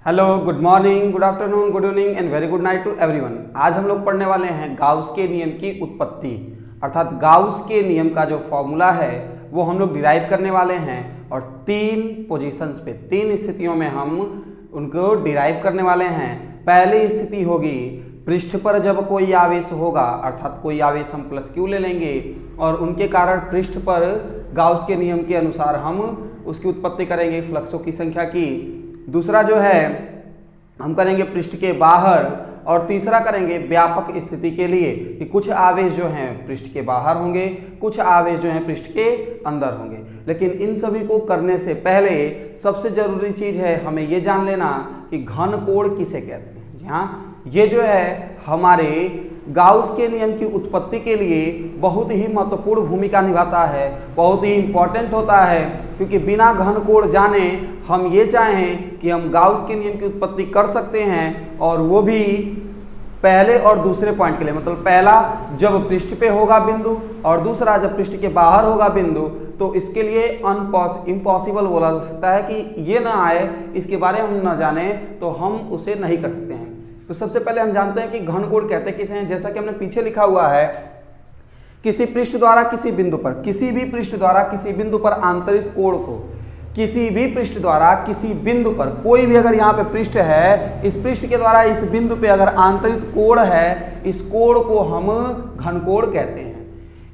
Hello, good morning, good afternoon, good evening and very good night to everyone. आज हम लोग पढ़ने वाले हैं गाउस के नियम की उत्पत्ति, अर्थात गाउस के नियम का जो फॉर्मूला है वो हम लोग डिराइव करने वाले हैं और तीन पोजीशंस पे, तीन स्थितियों में हम उनको डिराइव करने वाले हैं। पहली स्थिति होगी पृष्ठ पर जब कोई आवेश होगा, अर्थात कोई आवेश हम प्लस क्यू ले लेंगे और उनके कारण पृष्ठ पर गाउस के नियम के अनुसार हम उसकी उत्पत्ति करेंगे फ्लक्सों की संख्या की। दूसरा जो है हम करेंगे पृष्ठ के बाहर, और तीसरा करेंगे व्यापक स्थिति के लिए कि कुछ आवेश जो हैं पृष्ठ के बाहर होंगे, कुछ आवेश जो हैं पृष्ठ के अंदर होंगे। लेकिन इन सभी को करने से पहले सबसे जरूरी चीज है हमें ये जान लेना कि घन कोण किसे कहते हैं। जी हाँ, ये जो है हमारे गाउस के नियम की उत्पत्ति के लिए बहुत ही महत्वपूर्ण भूमिका निभाता है, बहुत ही इंपॉर्टेंट होता है, क्योंकि बिना घन कोण जाने हम ये चाहें कि हम गाउस के नियम की उत्पत्ति कर सकते हैं, और वो भी पहले और दूसरे पॉइंट के लिए। मतलब पहला जब पृष्ठ पे होगा बिंदु और दूसरा जब पृष्ठ के बाहर होगा बिंदु, तो इसके लिए इम्पॉसिबल बोला जा सकता है कि ये ना आए, इसके बारे में हम ना जाने तो हम उसे नहीं कर सकते हैं। तो सबसे पहले हम जानते हैं कि घन कोण कहते किसे हैं। जैसा कि हमने पीछे लिखा हुआ है, किसी पृष्ठ द्वारा किसी बिंदु पर, किसी भी पृष्ठ द्वारा किसी बिंदु पर आंतरिक कोण को, किसी भी पृष्ठ द्वारा किसी बिंदु पर, कोई भी अगर यहाँ पे पृष्ठ है, इस पृष्ठ के द्वारा इस बिंदु पे अगर आंतरिक कोण है, इस कोण को हम घन कोण कहते हैं।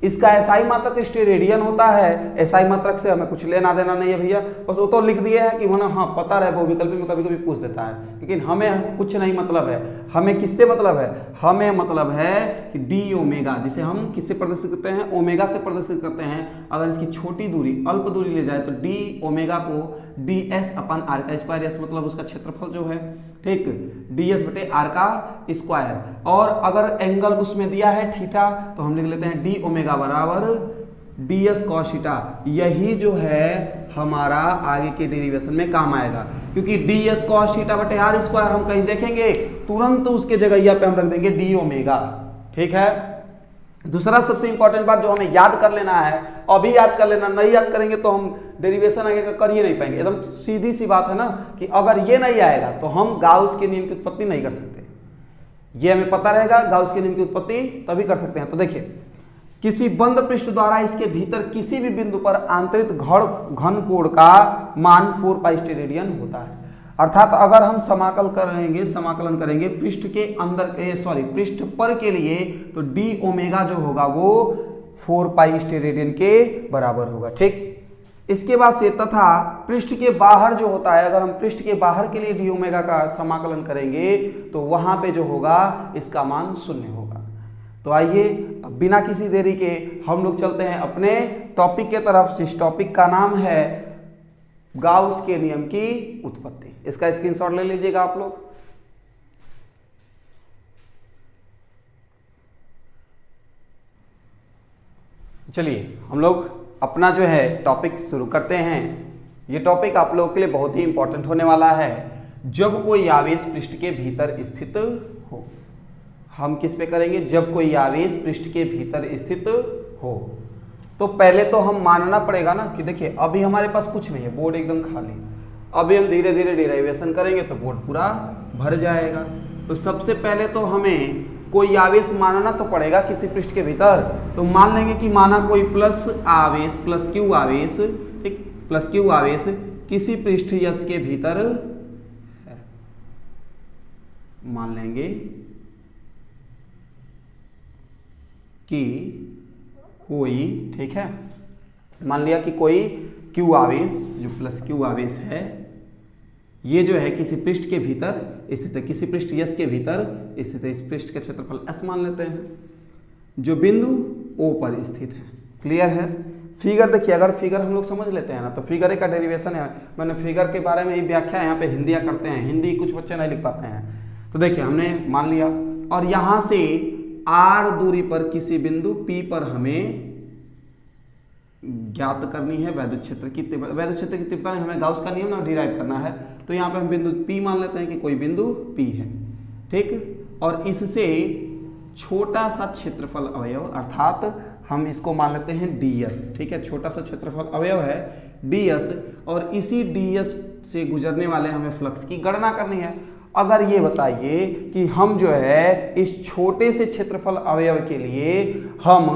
इसका एसआई मात्रक स्टेरेडियन होता है। एसआई मात्रक से हमें कुछ लेना देना नहीं है भैया, बस वो तो लिख दिए है कि वरना हाँ पता रहे, वो विकल्प में कभी कभी पूछ देता है, लेकिन हमें कुछ नहीं मतलब है। हमें किससे मतलब है? हमें मतलब है कि डी ओमेगा, जिसे हम किससे प्रदर्शित करते हैं? ओमेगा से प्रदर्शित करते हैं। अगर इसकी छोटी दूरी, अल्प दूरी ले जाए तो डी ओमेगा को डी एस अपन आर का स्क्वायर, एस मतलब उसका क्षेत्रफल जो है, ठीक, डी एस बटे आर का स्क्वायर। और अगर एंगल उसमें दिया है थीटा, तो हम लिख लेते हैं डी ओमेगा बराबर डी एस कॉस थीटा। यही जो है हमारा आगे के डेरिवेशन में काम आएगा, क्योंकि डी एस कॉस थीटा बटे आर स्क्वायर हम कहीं देखेंगे तुरंत उसके जगह पे हम रख देंगे डी ओमेगा। ठीक है। दूसरा सबसे इंपॉर्टेंट बात जो हमें याद कर लेना है, अभी याद कर लेना, नहीं याद करेंगे तो हम डेरिवेशन आगे का कर ही नहीं पाएंगे। एकदम सीधी सी बात है ना कि अगर ये नहीं आएगा तो हम गाउस के नियम की उत्पत्ति नहीं कर सकते। ये हमें पता रहेगा, गाउस के नियम की उत्पत्ति तभी कर सकते हैं। तो देखिए, किसी बंद पृष्ठ द्वारा इसके भीतर किसी भी बिंदु पर आंतरिक घन कोण का मान 4 पाई स्टेरेडियन होता है। अर्थात अगर हम समाकलन करेंगे पृष्ठ के अंदर, पृष्ठ पर के लिए, तो डी ओमेगा जो होगा वो 4 पाई स्टेरेडियन के बराबर होगा। ठीक। इसके बाद से तथा पृष्ठ के बाहर जो होता है, अगर हम पृष्ठ के बाहर के लिए डी ओमेगा का समाकलन करेंगे तो वहां पे जो होगा इसका मान 0 होगा। तो आइए अब बिना किसी देरी के हम लोग चलते हैं अपने टॉपिक के तरफ। इस टॉपिक का नाम है गाउस के नियम की उत्पत्ति। इसका स्क्रीनशॉट ले लीजिएगा आप लोग। चलिए हम लोग अपना जो है टॉपिक शुरू करते हैं। ये टॉपिक आप लोगों के लिए बहुत ही इंपॉर्टेंट होने वाला है। जब कोई आवेश पृष्ठ के भीतर स्थित हो, हम किस पे करेंगे? जब कोई आवेश पृष्ठ के भीतर स्थित हो, तो पहले तो हम मानना पड़ेगा ना कि देखिए अभी हमारे पास कुछ नहीं है, बोर्ड एकदम खाली। अभी हम धीरे धीरे डेरिवेशन करेंगे तो बोर्ड पूरा भर जाएगा। तो सबसे पहले तो हमें कोई आवेश मानना तो पड़ेगा किसी पृष्ठ के भीतर। तो मान लेंगे कि माना कोई प्लस आवेश, प्लस क्यू आवेश, ठीक, प्लस क्यू आवेश किसी पृष्ठ यस के भीतर है। मान लेंगे कि कोई, ठीक है, मान लिया कि कोई क्यू आवेश, जो प्लस क्यू आवेश है, ये जो है किसी पृष्ठ के भीतर स्थित है, किसी पृष्ठ यस के भीतर स्थित है। इस पृष्ठ का क्षेत्रफल एस मान लेते हैं, जो बिंदु ओ पर स्थित है। क्लियर है? फिगर देखिए, अगर फिगर हम लोग समझ लेते हैं ना, तो फिगर का डेरिवेशन है। मैंने फिगर के बारे में ही व्याख्या यहाँ पे हिंदियाँ करते हैं, हिंदी कुछ बच्चे नहीं लिख पाते हैं। तो देखिए हमने मान लिया, और यहाँ से आर दूरी पर किसी बिंदु पी पर हमें ज्ञात करनी है वैद्युत क्षेत्र की तीव्रता। वैद्युत क्षेत्र की तीव्रता में हमें गाउस का नियम ना डिराइव करना है। तो यहाँ पे हम बिंदु P मान लेते हैं कि कोई बिंदु P है, ठीक। और इससे छोटा सा क्षेत्रफल अवयव, अर्थात हम इसको मान लेते हैं ds, ठीक है, छोटा सा क्षेत्रफल अवयव है ds, और इसी ds से गुजरने वाले हमें फ्लक्स की गणना करनी है। अगर ये बताइए कि हम जो है इस छोटे से क्षेत्रफल अवयव के लिए हम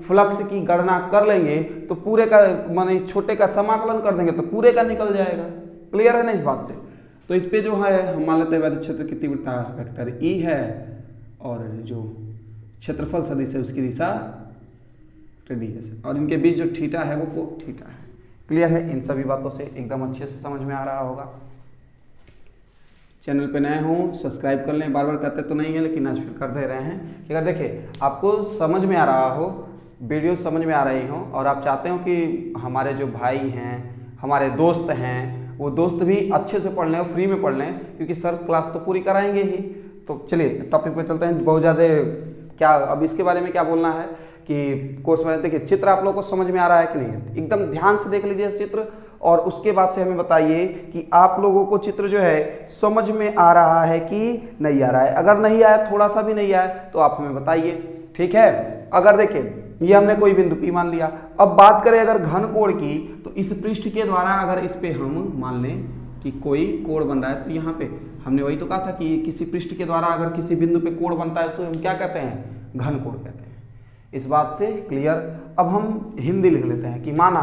फ्लक्स की गणना कर लेंगे तो पूरे का माने छोटे का समाकलन कर देंगे तो पूरे का निकल जाएगा। क्लियर है ना इस बात से? तो इस पे जो है हम मान लेते हैं वैद्युत क्षेत्र की तीव्रता वेक्टर E है और जो क्षेत्रफल सदिश है उसकी दिशा ds, और इनके बीच जो थीटा है वो थीटा है। क्लियर है? इन सभी बातों से एकदम अच्छे से समझ में आ रहा होगा। चैनल पे नए हों सब्सक्राइब कर लें, बार बार करते तो नहीं है लेकिन आज फिर कर दे रहे हैं कि अगर देखिए आपको समझ में आ रहा हो, वीडियो समझ में आ रही हो और आप चाहते हो कि हमारे जो भाई हैं, हमारे दोस्त हैं, वो दोस्त भी अच्छे से पढ़ लें और फ्री में पढ़ लें, क्योंकि सर क्लास तो पूरी कराएंगे ही। तो चलिए टॉपिक पे चलते हैं। बहुत ज़्यादा क्या अब इसके बारे में क्या बोलना है कि कोर्स में देखिए चित्र आप लोगों को समझ में आ रहा है कि नहीं, एकदम ध्यान से देख लीजिए चित्र और उसके बाद से हमें बताइए कि आप लोगों को चित्र जो है समझ में आ रहा है कि नहीं आ रहा है। अगर नहीं आया, थोड़ा सा भी नहीं आया तो आप हमें बताइए, ठीक है। अगर देखें ये हमने कोई बिंदु P मान लिया। अब बात करें अगर घन कोण की, तो इस पृष्ठ के द्वारा अगर इस पे हम मान लें कि कोई कोण बन रहा है, तो यहाँ पे हमने वही तो कहा था कि किसी पृष्ठ के द्वारा अगर किसी बिंदु पे कोण बनता है तो हम क्या कहते हैं? घन कोण कहते हैं। इस बात से क्लियर? अब हम हिंदी लिख लेते हैं कि माना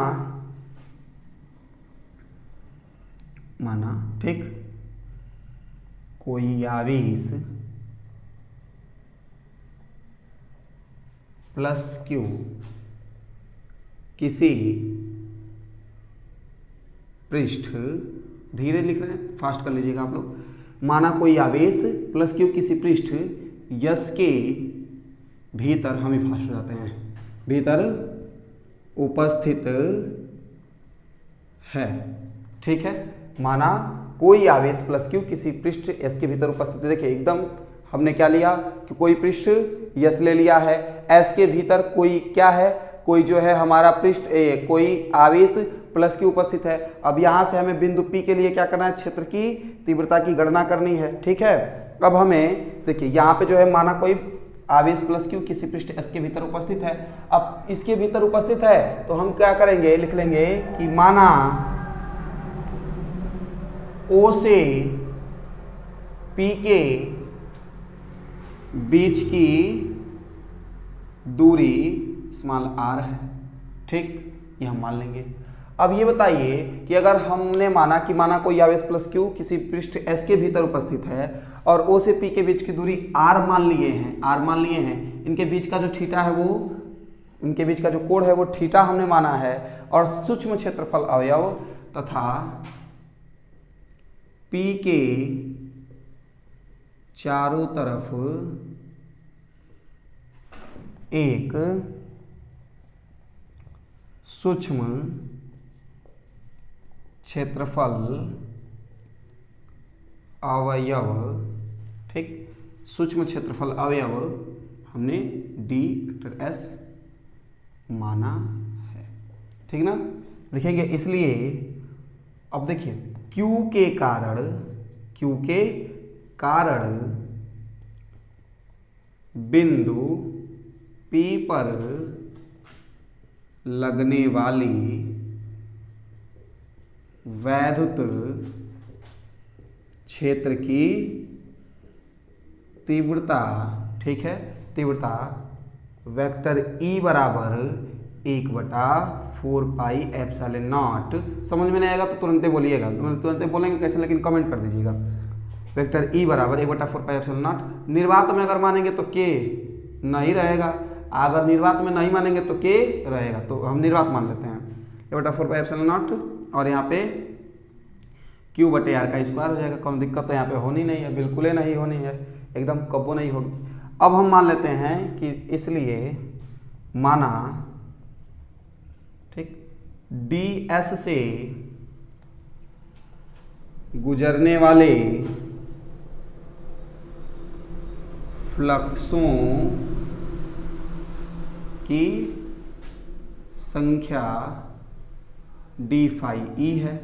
ठीक कोई आवेश प्लस क्यू किसी पृष्ठ, धीरे लिख रहे हैं, फास्ट कर लीजिएगा आप लोग। माना कोई आवेश प्लस क्यू किसी पृष्ठ यस के भीतर, हम ही फास्ट हो जाते हैं, भीतर उपस्थित है, ठीक है। माना कोई आवेश प्लस क्यू किसी पृष्ठ एस के भीतर उपस्थित है। देखिए एकदम हमने क्या लिया कि कोई पृष्ठ यस ले लिया है, एस के भीतर कोई क्या है, कोई जो है हमारा पृष्ठ कोई आवेश प्लस क्यू उपस्थित है। अब यहाँ से हमें बिंदु P के लिए क्या करना है? क्षेत्र की तीव्रता की गणना करनी है, ठीक है। अब हमें देखिए यहाँ पे जो है माना कोई आवेश प्लस क्यू किसी पृष्ठ एस के भीतर उपस्थित है। अब इसके भीतर उपस्थित है तो हम क्या करेंगे? लिख लेंगे कि माना O से P के बीच की दूरी स्मॉल r है, ठीक, ये हम मान लेंगे। अब ये बताइए कि अगर हमने माना कोई आवेश प्लस क्यू किसी पृष्ठ S के भीतर उपस्थित है और O से P के बीच की दूरी r मान लिए हैं, इनके बीच का जो थीटा है वो, इनके बीच का जो कोण है वो थीटा हमने माना है, और सूक्ष्म क्षेत्रफल अवयव तथा P के चारों तरफ एक सूक्ष्म क्षेत्रफल अवयव, ठीक, सूक्ष्म क्षेत्रफल अवयव हमने ds माना है, ठीक ना। लिखेंगे इसलिए अब देखिए Q के कारण बिंदु P पर लगने वाली वैद्युत क्षेत्र की तीव्रता, ठीक है, तीव्रता वेक्टर E बराबर 1/4 पाई एप्सिलॉन नॉट। समझ में नहीं आएगा तो तुरंत बोलिएगा, तुरंत बोलेंगे कैसे, लेकिन कमेंट कर दीजिएगा। वेक्टर E बराबर 1/4 पाई एप्सिलॉन नॉट। निर्वात में अगर मानेंगे तो K नहीं रहेगा, अगर निर्वात में नहीं मानेंगे तो K रहेगा, तो हम निर्वात मान लेते हैं 1/4 पाई एप्सिलॉन नॉट, और यहाँ पे Q/R का स्क्वायर हो जाएगा। कौन दिक्कत तो यहाँ पे होनी नहीं है, बिल्कुल ही नहीं होनी है, एकदम कब्बो नहीं होगी। अब हम मान लेते हैं कि इसलिए माना, ठीक, ds से गुजरने वाले फ्लक्सों की संख्या d phi e है,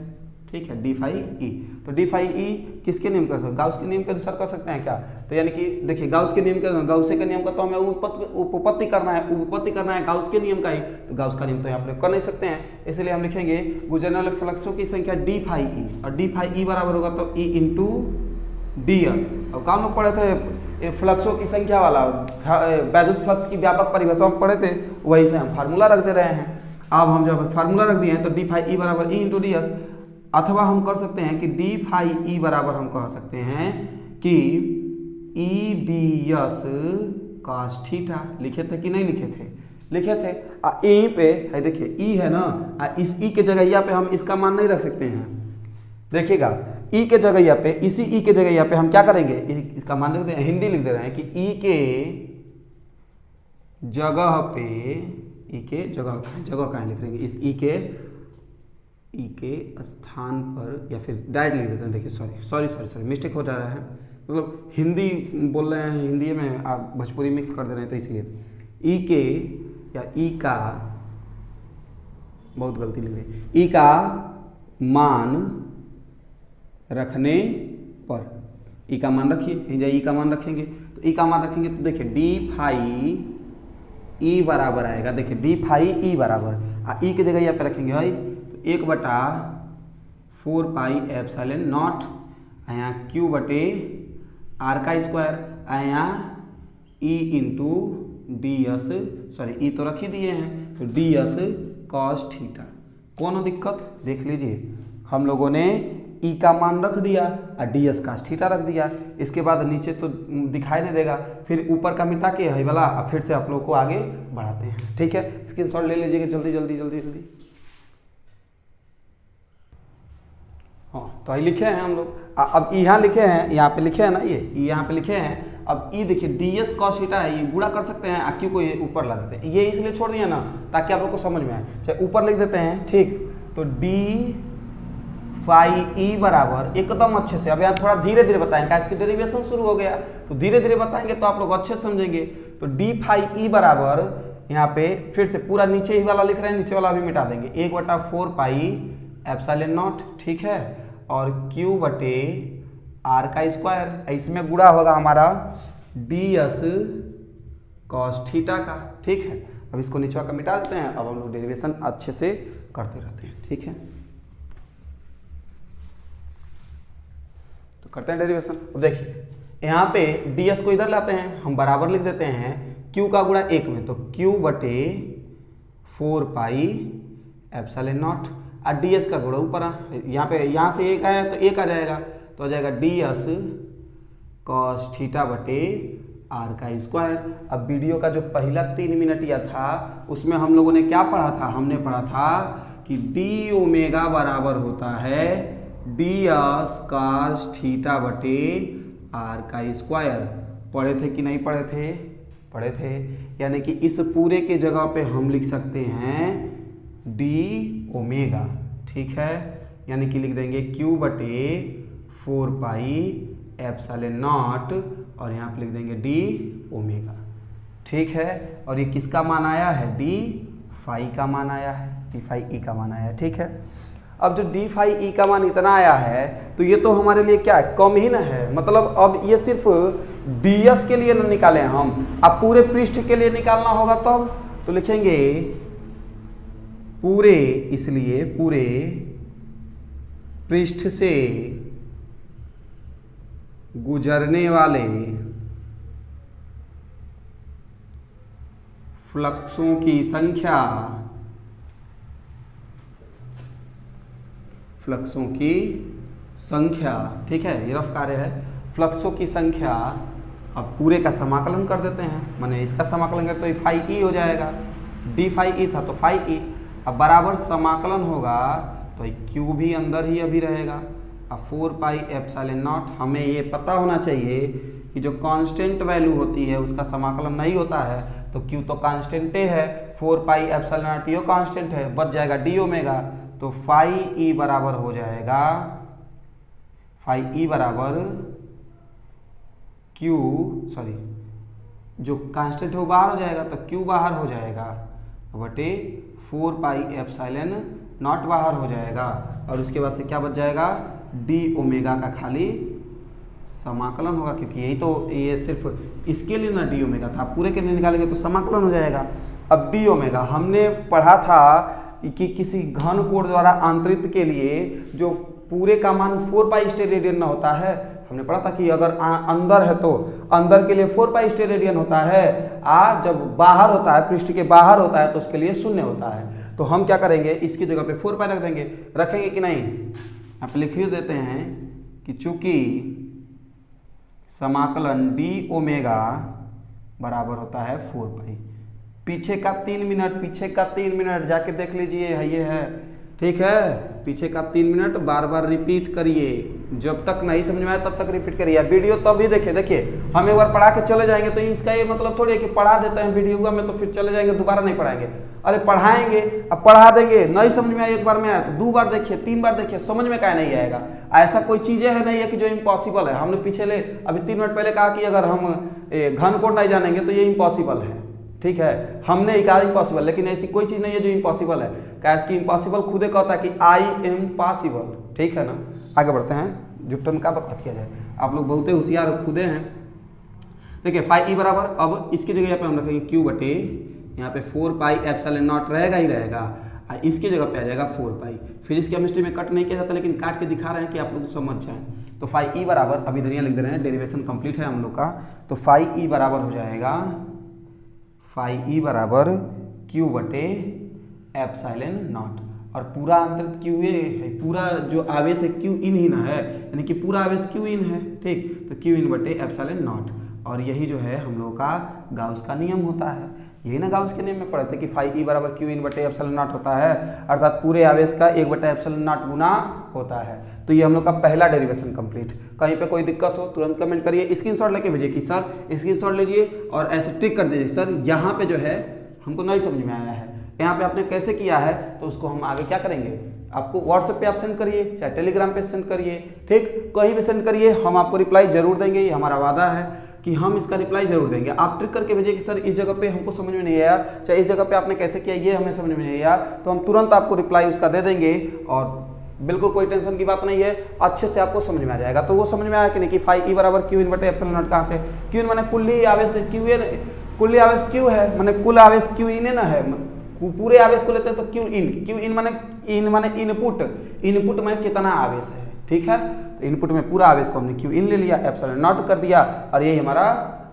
ठीक है, डी फाई ई। तो डी फाई ई किसके नियम कर सकते, गाउस के नियम के अनुसार कर सकते हैं क्या? तो यानी कि देखिए गाउस के नियम का, गाउस के नियम का तो हमें उपपत्ति करना है गाउस के नियम का ही, तो गाउस का नियम तो यहाँ पर कर नहीं सकते हैं, इसलिए हम लिखेंगे गुजरने वाले फ्लक्सों की संख्या डी फाई ई, और डी फाई ई बराबर होगा तो ई इंटू डी एस। अब काम लोग पढ़े थे फ्लक्सों की संख्या वाला, वैद्युत फ्लक्स की व्यापक परिभाषा में पढ़े थे, वही से हम फार्मूला रख दे रहे हैं। अब हम जब फार्मूला रख दिए हैं तो डी फाई ई बराबर ई इंटू डी एस, अथवा हम कर सकते हैं कि डी फाई ई बराबर हम कह सकते हैं कि E D S cos theta. लिखे थे कि नहीं लिखे थे? लिखे थे। यहीं पे है, देखिए ई है ना, इस ई के जगह पे हम इसका मान नहीं रख सकते हैं। देखिएगा ई के जगह पे, इसी ई के जगह पे हम क्या करेंगे, इसका मान लिख दे, हिंदी लिख दे रहे हैं कि ई के जगह पे, ई के जगह कहाँ लिख देंगे, इस ई के स्थान पर, या फिर डायरेक्ट लिख देते हैं। देखिए सॉरी मिस्टेक हो जा रहा है, मतलब हिंदी बोल रहे हैं, हिंदी में आप भोजपुरी मिक्स कर दे रहे हैं, तो इसलिए ई के या ई का, बहुत गलती लिख दी, ई का मान रखने पर, ई का मान रखिए, ई का मान रखेंगे, तो ई का मान रखेंगे तो देखिए डी फाई ई बराबर आएगा, देखिए डी फाई ई बराबर, ई के जगह यहाँ पे रखेंगे भाई, तो 1/4 पाई एप्सिलॉन नॉट, यहाँ क्यू बटे आर का स्क्वायर, यहाँ E into D S, sorry E तो रख ही दिए हैं, तो डी एस कॉस थीटा। कौन दिक्कत देख लीजिए, हम लोगों ने ई का मान रख दिया और डी एस कॉस थीटा रख दिया, इसके बाद नीचे तो दिखाई नहीं देगा, फिर ऊपर का मिटा के है वाला, फिर से आप लोग को आगे बढ़ाते हैं। ठीक है, स्क्रीनशॉट ले लीजिएगा जल्दी। हाँ, तो ये लिखे हैं हम लोग, अब यहाँ लिखे हैं, यहाँ पे लिखे हैं ना, ये यहाँ पे लिखे हैं। अब ई देखिए डी एस कॉस थीटा है, ये गुणा कर सकते हैं, क्यू को ये ऊपर ला देते हैं, ये इसलिए छोड़ दिया ना ताकि आप लोग को समझ में आए, चाहे ऊपर लिख देते हैं। ठीक, तो डी फाई ई बराबर, एकदम अच्छे से, अब यहाँ थोड़ा धीरे धीरे बताएंगे, इसकी डेरिवेशन शुरू हो गया तो धीरे धीरे बताएंगे तो आप लोग अच्छे से समझेंगे। तो डी फाई ई बराबर, यहाँ पे फिर से पूरा नीचे ही वाला लिख रहे हैं, नीचे वाला भी मिटा देंगे, 1/4 पाई एप्सिलॉन नॉट, ठीक है, और क्यू बटे आर का स्क्वायर, इसमें गुणा होगा हमारा डी एस कॉस थीटा का। ठीक है, अब इसको नीचे का मिटा देते हैं, अब हम लोग डेरिवेशन अच्छे से करते रहते हैं। ठीक है, तो करते हैं डेरिवेशन। अब देखिए यहाँ पे डी एस को इधर लाते हैं, हम बराबर लिख देते हैं क्यू का गुणा 1 में, तो क्यू बटे 4 पाई एप्सिलॉन नॉट, और डी एस का गुणा ऊपर, यहाँ पे यहाँ से 1 आया तो 1 आ जाएगा, तो आ जाएगा डी एस कॉस थीटा बटे आर का स्क्वायर। अब वीडियो का जो पहला 3 मिनट या था उसमें हम लोगों ने क्या पढ़ा था, हमने पढ़ा था कि डी ओमेगा बराबर होता है डी एस कॉस थीटा बटे आर का स्क्वायर। पढ़े थे कि नहीं पढ़े थे? पढ़े थे। यानी कि इस पूरे के जगह पे हम लिख सकते हैं डी ओमेगा, ठीक है, यानी कि लिख देंगे क्यू बटे 4 पाई एप्सिलॉन नॉट, और यहाँ पे लिख देंगे डी ओमेगा, ठीक है। और ये किसका मान आया है? डी फाई का मान आया है, डी फाई ई का मान आया है, ठीक है। अब जो डी फाई ई का मान इतना आया है तो ये तो हमारे लिए क्या है, कम ही ना है, मतलब अब ये सिर्फ डी एस के लिए ना निकाले हम, अब पूरे पृष्ठ के लिए निकालना होगा तब तो लिखेंगे पूरे, इसलिए पूरे पृष्ठ से गुजरने वाले फ्लक्सों की संख्या, फ्लक्सों की संख्या, ठीक है, ये रफ कार्य है, फ्लक्सों की संख्या। अब पूरे का समाकलन कर देते हैं, माने इसका समाकलन करते तो ये फाई ई हो जाएगा, डी फाई ई था तो फाई ई, अब बराबर समाकलन होगा तो क्यू भी अंदर ही अभी रहेगा, अब 4 पाई एप्सिलॉन नॉट। हमें ये पता होना चाहिए कि जो कांस्टेंट वैल्यू होती है उसका समाकलन नहीं होता है, तो क्यू तो कांस्टेंट है, 4 pi epsilon not yo constant है, बच जाएगा डी ओमेगा, तो फाई ई बराबर हो जाएगा, फाई ई बराबर क्यू, सॉरी जो कांस्टेंट है वो बाहर हो जाएगा तो क्यू बाहर हो जाएगा बटे 4 पाई एप्सिलॉन नॉट बाहर हो जाएगा और उसके बाद से क्या बच जाएगा, डी ओमेगा का खाली समाकलन होगा, क्योंकि यही तो ये सिर्फ इसके लिए ना डी ओमेगा था, पूरे के लिए निकालेंगे तो समाकलन हो जाएगा। अब डी ओमेगा हमने पढ़ा था कि किसी घन कोण द्वारा आंतरित के लिए जो पूरे का मान 4 पाई स्टेरेडियन ना होता है, हमने पढ़ा था कि अगर अंदर है तो अंदर के लिए 4 पाई स्टेरेडियन होता है, जब बाहर होता है, पृष्ठ के बाहर होता है तो उसके लिए 0 होता है। तो हम क्या करेंगे, इसकी जगह पे 4 पाई रख देंगे, रखेंगे कि नहीं, आप लिख देते हैं कि चूंकि समाकलन डी ओमेगा बराबर होता है 4 पाई। पीछे का 3 मिनट जाके देख लीजिए, ये है, ठीक है, पीछे का 3 मिनट बार बार रिपीट करिए, जब तक नहीं समझ में आए तब तक रिपीट करिए। वीडियो तब ही देखिए हम एक बार पढ़ा के चले जाएंगे तो इसका ये मतलब थोड़ी है कि पढ़ा देते हैं वीडियो में तो फिर चले जाएंगे, दोबारा नहीं पढ़ाएंगे। अरे पढ़ाएंगे, अब पढ़ा देंगे, नहीं समझ में आए एक बार में आया तो 2 बार देखिए, 3 बार देखिए, समझ में क्या नहीं आएगा। ऐसा कोई चीजें है नहीं है कि जो इम्पॉसिबल है। हमने पिछले अभी 3 मिनट पहले कहा कि अगर हम घन कोण नहीं जानेंगे तो ये इम्पॉसिबल है, ठीक है, हमने ही कहा इम्पॉसिबल, लेकिन ऐसी कोई चीज नहीं है जो इम्पॉसिबल है। क्या इसकी इम्पॉसिबल खुद कहता है कि आई एम पॉसिबल, ठीक है ना। आगे बढ़ते हैं, जुट्टन का बकवास किया जाए, आप लोग बहुत होशियार खुदे हैं। देखिए फाई ई बराबर, अब इसकी जगह पे हम रखेंगे क्यू बटे यहाँ पे 4 पाई एप्सिलॉन नॉट रहेगा ही रहेगा, इसकी जगह पे आ जाएगा 4 पाई। फिजिक्स केमिस्ट्री में कट नहीं किया जाता, लेकिन काट के दिखा रहे हैं कि आप लोग समझ जाएं। तो फाई ई बराबर, अभी धनिया लिख दे रहे हैं, डेरिवेशन कंप्लीट है हम लोग का। तो फाई ई बराबर हो जाएगा, फाई ई बराबर क्यू बटे एप्सिलॉन नॉट, और पूरा आंतरिक क्यू ए है, पूरा जो आवेश है क्यू इन ही ना है, यानी कि पूरा आवेश क्यू इन है, ठीक। तो क्यू इन बटे एप्सिलॉन नॉट, और यही जो है हम लोगों का गाउस का नियम होता है। यही ना गाउस के नियम में पढ़े थे कि फाई ई बराबर क्यू इन बटे एप्सिलॉन नॉट होता है, अर्थात पूरे आवेश का 1 बटे एप्सिलॉन नॉट गुना होता है। तो ये हम लोग का पहला डेरिवेशन कंप्लीट। कहीं पे कोई दिक्कत हो तुरंत कमेंट करिए, स्क्रीनशॉट लेके भेजिए कि सर स्क्रीनशॉट लीजिए और ऐसे टिक कर दीजिए सर यहाँ पे जो है हमको नहीं समझ में आया है, यहाँ पे आपने कैसे किया है, तो उसको हम आगे क्या करेंगे, आपको व्हाट्सएप पे आप सेंड करिए, चाहे टेलीग्राम पे सेंड करिए, ठीक, कहीं भी सेंड करिए, हम आपको रिप्लाई जरूर देंगे। ये हमारा वादा है कि हम इसका रिप्लाई जरूर देंगे। आप ट्रिक करके भेजिए कि सर इस जगह पे हमको समझ में नहीं आया, चाहे इस जगह पे आपने कैसे किया ये हमें समझ में नहीं आया, तो हम तुरंत आपको रिप्लाई उसका दे देंगे, और बिल्कुल कोई टेंशन की बात नहीं है, अच्छे से आपको समझ में आ जाएगा। तो वो समझ में आया कि नहीं कि फाई ई बराबर क्यू इन बटे एप्सिलॉन नॉट कहाँ से, क्यू इन माने कुल्ली आवेश क्यू इन, कुल्ली आवेश क्यू है, माने कुल आवेश क्यू इन ना है, पूरे आवेश को लेते हैं तो क्यू इन माने इनपुट, इनपुट में कितना आवेश है, ठीक है। तो इनपुट में पूरा आवेश को हमने क्यू इन ले लिया, एप्सिलॉन नॉट कर दिया, और यही हमारा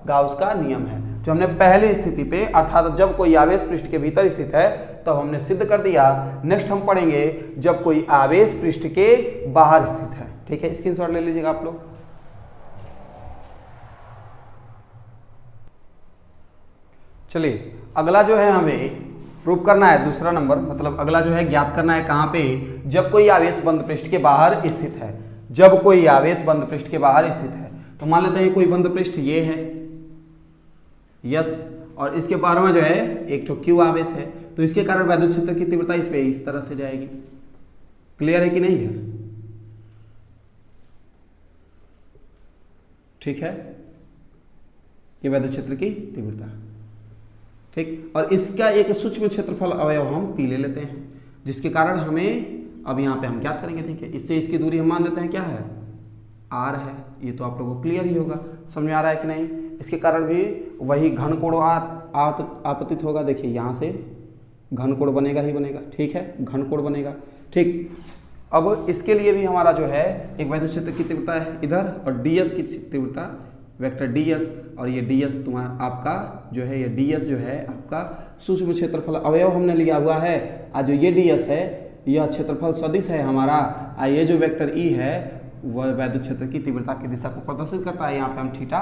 गाउस का नियम है जो हमने पहली स्थिति पे, अर्थात जब कोई आवेश पृष्ठ के भीतर स्थित है तो हमने सिद्ध कर दिया। नेक्स्ट हम पढ़ेंगे जब कोई आवेश पृष्ठ के बाहर स्थित है, ठीक है। स्क्रीनशॉट ले लीजिएगा आप लोग। चलिए अगला जो है हमें प्रूव करना है, दूसरा नंबर, मतलब अगला जो है ज्ञात करना है कहाँ पे, जब कोई आवेश बंद पृष्ठ के बाहर स्थित है। जब कोई आवेश बंद पृष्ठ के बाहर स्थित है, तो मान लेते हैं कोई बंद पृष्ठ ये है, यस, और इसके बाहर में जो है एक तो क्यू आवेश है, तो इसके कारण वैद्युत क्षेत्र की तीव्रता इस पे इस तरह से जाएगी। क्लियर है कि नहीं है, ठीक है, ये वैद्युत क्षेत्र की तीव्रता, ठीक। और इसका एक सूक्ष्म क्षेत्रफल अवयव हम पी ले लेते हैं, जिसके कारण हमें अब यहाँ पे हम क्या करेंगे, ठीक है, इससे इसकी दूरी हम मान लेते हैं क्या है, आर है। ये तो आप लोगों को क्लियर ही होगा, समझ में आ रहा है कि नहीं। इसके कारण भी वही घन कोण आपतित होगा, देखिए यहाँ से घन कोण बनेगा ही बनेगा, ठीक है, घन कोण बनेगा, ठीक। अब इसके लिए भी हमारा जो है एक वैद्युत क्षेत्र की तीव्रता है इधर, और ds की तीव्रता वेक्टर ds, और ये ds तुम्हारा आपका जो है, ये ds जो है आपका सूक्ष्म क्षेत्रफल अवयव हमने लिया हुआ है। आज जो ये ds है यह क्षेत्रफल सदिश है हमारा, ये जो वेक्टर e है वह वैद्युत क्षेत्र की तीव्रता की दिशा को प्रदर्शित करता है। यहाँ पे हम थीटा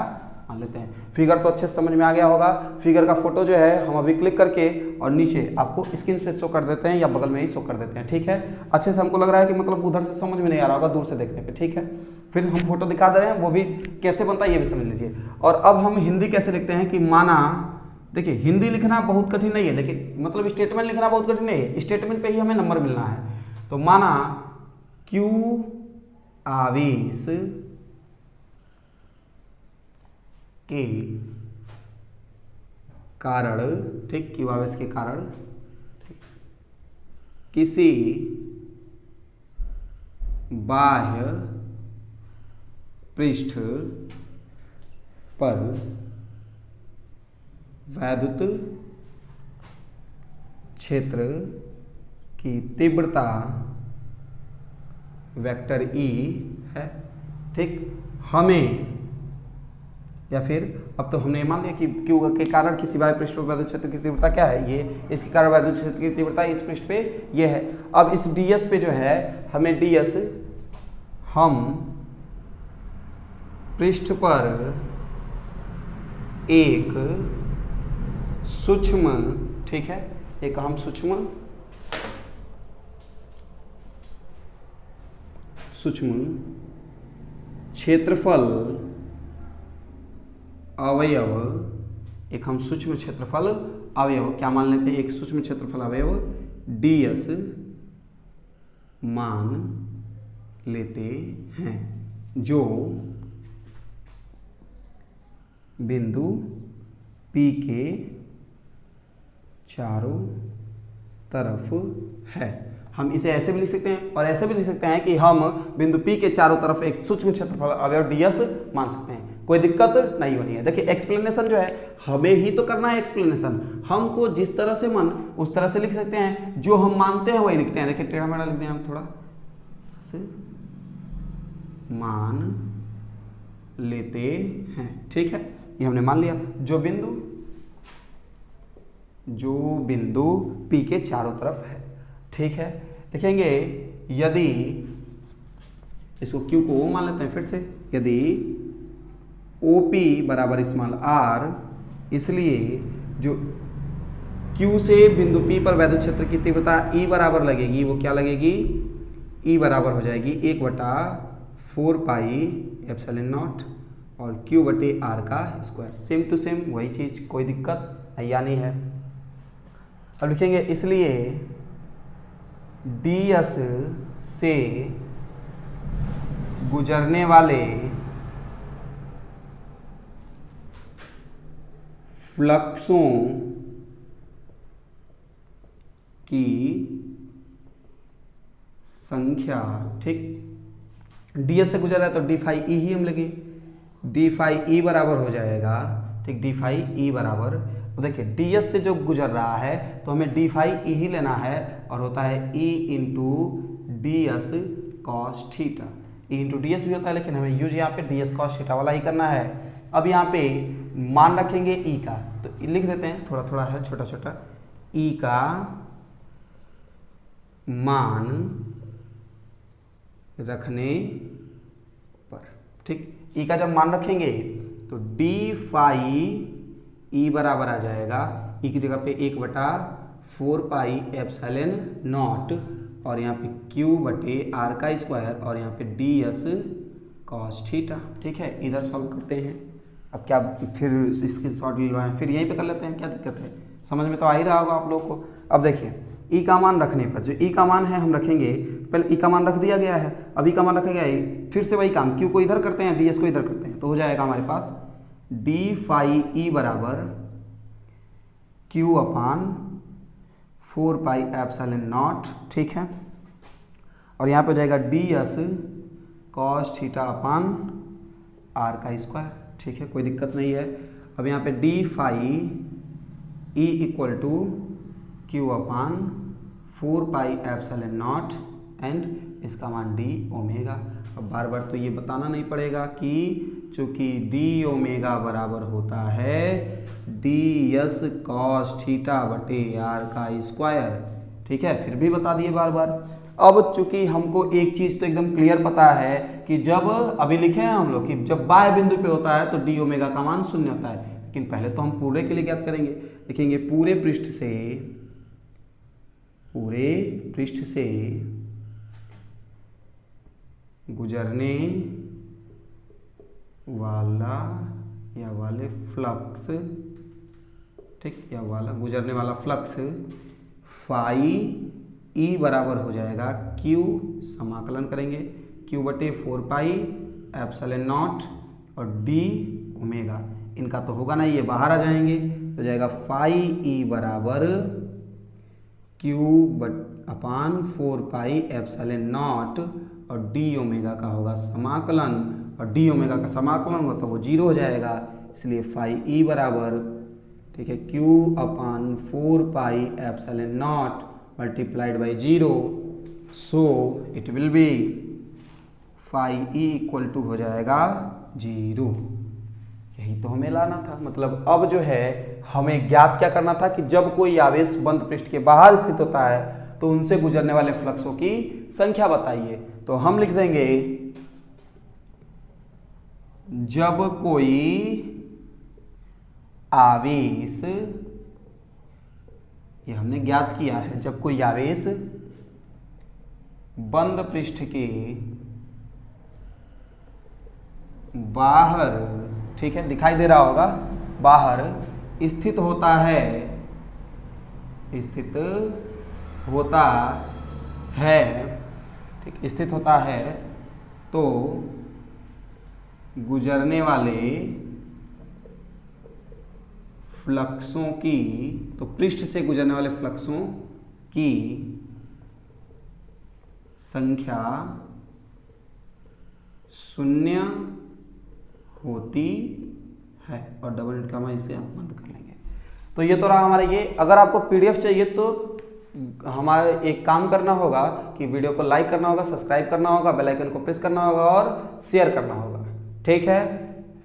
मान लेते हैं। फिगर तो अच्छे से समझ में आ गया होगा। फिगर का फोटो जो है हम अभी क्लिक करके और नीचे आपको स्क्रीन पे शो कर देते हैं या बगल में ही शो कर देते हैं, ठीक है। अच्छे से हमको लग रहा है कि मतलब उधर से समझ में नहीं आ रहा होगा दूर से देखने पे, ठीक है। फिर हम फोटो दिखा दे रहे हैं, वो भी कैसे बनता है ये भी समझ लीजिए। और अब हम हिंदी कैसे लिखते हैं कि माना, देखिए हिंदी लिखना बहुत कठिन नहीं है, लेकिन मतलब स्टेटमेंट लिखना बहुत कठिन नहीं है, स्टेटमेंट पे ही हमें नंबर मिलना है। तो माना क्यू आवेश के कारण, ठीक, क्यू आवेश के कारण किसी बाह्य पृष्ठ पर वैद्युत क्षेत्र की तीव्रता वेक्टर ई है। ठीक, हमें, या फिर अब तो हमने मान लिया कि क्यू के कारण किसी बाह्य पृष्ठ पर वैद्युत क्षेत्र की तीव्रता क्या है, ये, इसके कारण वैद्युत क्षेत्र की तीव्रता इस पृष्ठ पे ये है। अब इस ds पे जो है हमें ds हम पृष्ठ पर एक सूक्ष्म, ठीक है, एक हम सूक्ष्म क्षेत्रफल अवयव, एक हम सूक्ष्म क्षेत्रफल अवयव क्या मान लेते हैं, एक सूक्ष्म क्षेत्रफल अवयव ds मान लेते हैं, जो बिंदु P के चारों तरफ है। हम इसे ऐसे भी लिख सकते हैं और ऐसे भी लिख सकते हैं कि हम बिंदु P के चारों तरफ एक सूक्ष्म क्षेत्रफल अवयव ds मान सकते हैं, कोई दिक्कत नहीं होनी है। देखिए एक्सप्लेनेशन जो है हमें ही तो करना है, एक्सप्लेनेशन हमको जिस तरह से मन उस तरह से लिख सकते हैं, जो हम मानते हैं वही लिखते हैं। देखिए टेढ़ा मेढ़ा लिख दें हम, थोड़ा से मान लेते हैं, ठीक है, ये हमने मान लिया। जो बिंदु P के चारों तरफ है, ठीक है। लिखेंगे यदि, इसको Q को O मान लेते हैं फिर से, यदि OP बराबर स्मॉल r, इसलिए जो Q से बिंदु P पर वैद्युत क्षेत्र की तीव्रता E बराबर लगेगी, वो क्या लगेगी, E बराबर हो जाएगी 1/4 पाई एप्सिलॉन नॉट और Q बटे R का स्क्वायर। सेम टू सेम वही चीज, कोई दिक्कत नहीं आनी है। अब लिखेंगे इसलिए ds से गुजरने वाले फ्लक्सों की संख्या, ठीक, ds से गुजर रहा है तो d फाई ई ही हम लगे, d फाई ई बराबर हो जाएगा, ठीक, d फाई ई बराबर, तो देखिए ds से जो गुजर रहा है तो हमें d फाई ई ही लेना है और होता है e into ds cos theta. e into ds भी होता है लेकिन हमें यूज यहाँ पे ds कॉस थीटा वाला ही करना है। अब यहाँ पे मान रखेंगे e का, तो लिख देते हैं, थोड़ा थोड़ा है छोटा छोटा, e का मान रखने पर, ठीक, e का जब मान रखेंगे तो d फाई e बराबर आ जाएगा, e की जगह पे 1/4 पाई एप्सिलॉन नॉट और यहाँ पे q बटे r का स्क्वायर और यहाँ पे ds कॉस थीटा, ठीक है। इधर सॉल्व करते हैं। अब क्या फिर स्क्रीनशॉट लिलवाएं, फिर यहीं पे कर लेते हैं, क्या दिक्कत है, समझ में तो आ ही रहा होगा आप लोग को। अब देखिए e का मान रखने पर, जो e का मान है हम रखेंगे, पहले e का मान रख दिया गया है, अब e का मान रखा गया है, फिर से वही काम, q को इधर करते हैं, ds को इधर करते हैं, तो हो जाएगा हमारे पास d फाई e बराबर q upon 4 pi epsilon not, ठीक है, और यहाँ पे हो जाएगा ds cos theta upon r का स्क्वायर, ठीक है, कोई दिक्कत नहीं है। अब यहाँ पे d phi e equal to q upon 4 pi epsilon not and इसका मान d ओमेगा। अब बार बार तो ये बताना नहीं पड़ेगा कि चूंकि d ओमेगा बराबर होता है ds कॉस थीटा बटे r का स्क्वायर, ठीक है, फिर भी बता दिए बार बार। अब चूंकि हमको एक चीज तो एकदम क्लियर पता है कि जब अभी लिखे हैं हम लोग कि जब बाह्य बिंदु पे होता है तो d ओमेगा का मान 0 होता है, लेकिन पहले तो हम पूरे के लिए ज्ञात करेंगे। लिखेंगे पूरे पृष्ठ से गुजरने वाला या वाले फ्लक्स, ठीक, या वाला गुजरने वाला फ्लक्स फाई ई बराबर हो जाएगा क्यू, समाकलन करेंगे क्यू बटे 4 पाई एप्सिलॉन नॉट और डी ओमेगा, इनका तो होगा ना, ये बाहर आ जाएंगे, तो जाएगा फाई ई बराबर Q upon 4 pi epsilon not और डी ओमेगा का होगा समाकलन, और डी ओमेगा का समाकलन होगा तो वो 0 हो जाएगा, इसलिए फाई ई बराबर, ठीक है, Q upon 4 pi epsilon not multiplied by 0, so it will be phi E equal to हो जाएगा 0। यही तो हमें लाना था। मतलब अब जो है हमें ज्ञात क्या करना था कि जब कोई आवेश बंद पृष्ठ के बाहर स्थित होता है तो उनसे गुजरने वाले फ्लक्सों की संख्या बताइए। तो हम लिख देंगे जब कोई आवेश, ये हमने ज्ञात किया है, जब कोई आवेश बंद पृष्ठ के बाहर, ठीक है, दिखाई दे रहा होगा, बाहर स्थित होता है, स्थित होता है, ठीक, स्थित होता है, तो गुजरने वाले फ्लक्सों की, तो पृष्ठ से गुजरने वाले फ्लक्सों की संख्या 0 होती है, और डबल इंट का इसे आप बंद कर लेंगे। तो ये तो रहा हमारा ये। अगर आपको पीडीएफ चाहिए तो हमारे एक काम करना होगा कि वीडियो को लाइक करना होगा, सब्सक्राइब करना होगा, बेल आइकन को प्रेस करना होगा और शेयर करना होगा, ठीक है।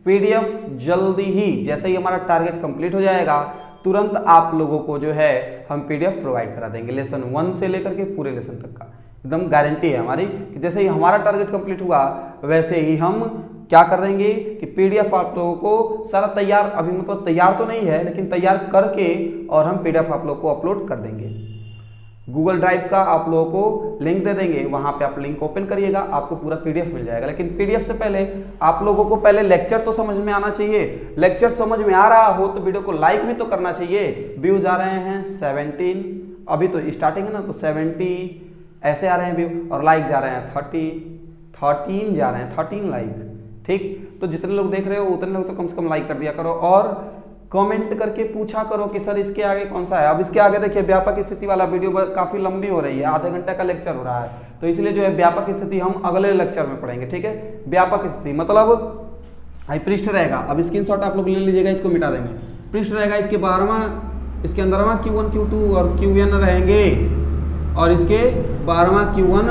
पीडीएफ जल्दी ही, जैसे ही हमारा टारगेट कंप्लीट हो जाएगा, तुरंत आप लोगों को जो है हम पीडीएफ प्रोवाइड करा देंगे, लेसन 1 से लेकर के पूरे लेसन तक का। एकदम गारंटी है हमारी कि जैसे ही हमारा टारगेट कंप्लीट हुआ वैसे ही हम क्या कर देंगे कि पीडीएफ आप लोगों को सारा तैयार, अभी मतलब तैयार तो नहीं है लेकिन तैयार करके और हम पीडीएफ आप लोगों को अपलोड कर देंगे। गूगल ड्राइव का आप लोगों को लिंक दे देंगे, वहां पे आप लिंक ओपन करिएगा, आपको पूरा पीडीएफ मिल जाएगा। लेकिन पीडीएफ से पहले आप लोगों को पहले लेक्चर तो समझ में आना चाहिए। लेक्चर समझ में आ रहा हो तो वीडियो को लाइक भी तो करना चाहिए। व्यूज आ रहे हैं 17, अभी तो स्टार्टिंग है ना, तो 70 ऐसे आ रहे हैं व्यू, और लाइक जा रहे हैं 13 जा रहे हैं, 13 लाइक, ठीक। तो जितने लोग देख रहे हो उतने लोग तो कम से कम लाइक कर दिया करो, और कमेंट करके पूछा करो कि सर इसके आगे कौन सा है। अब इसके आगे देखिए व्यापक स्थिति वाला वीडियो काफी लंबी हो रही है, आधे घंटे का लेक्चर हो रहा है, तो इसलिए जो है व्यापक स्थिति हम अगले लेक्चर में पढ़ेंगे, ठीक है। व्यापक स्थिति मतलब पृष्ठ रहेगा, अब स्क्रीनशॉट आप लोग ले लीजिएगा, इसको मिटा देंगे। पृष्ठ रहेगा, इसके 12वां, इसके अंदरवा Q1 Q2 और Qn रहेंगे, और इसके 12वां Q1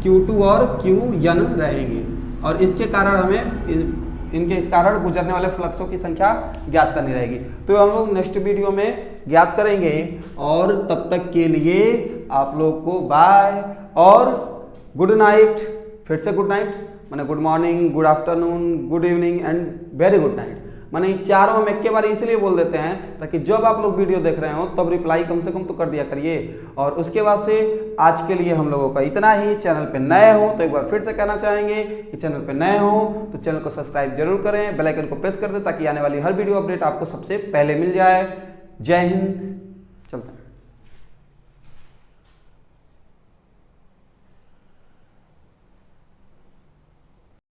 Q2 और Qn रहेंगे, और इसके कारण हमें इनके कारण गुजरने वाले फ्लक्सों की संख्या ज्ञात करनी रहेगी। तो हम लोग नेक्स्ट वीडियो में ज्ञात करेंगे, और तब तक के लिए आप लोग को बाय और गुड नाइट। फिर से गुड नाइट माने good morning, good afternoon, good evening and very good night. माने चारों हम एक के बार इसलिए बोल देते हैं ताकि जब आप लोग वीडियो देख रहे हो तब रिप्लाई कम से कम तो कर दिया करिए। और उसके बाद से आज के लिए हम लोगों का इतना ही। चैनल पे नए हो तो एक बार फिर से कहना चाहेंगे कि चैनल पे नए हो तो चैनल को सब्सक्राइब जरूर करें, बेल आइकन को प्रेस कर दें ताकि आने वाली हर वीडियो अपडेट आपको सबसे पहले मिल जाए। जय हिंद,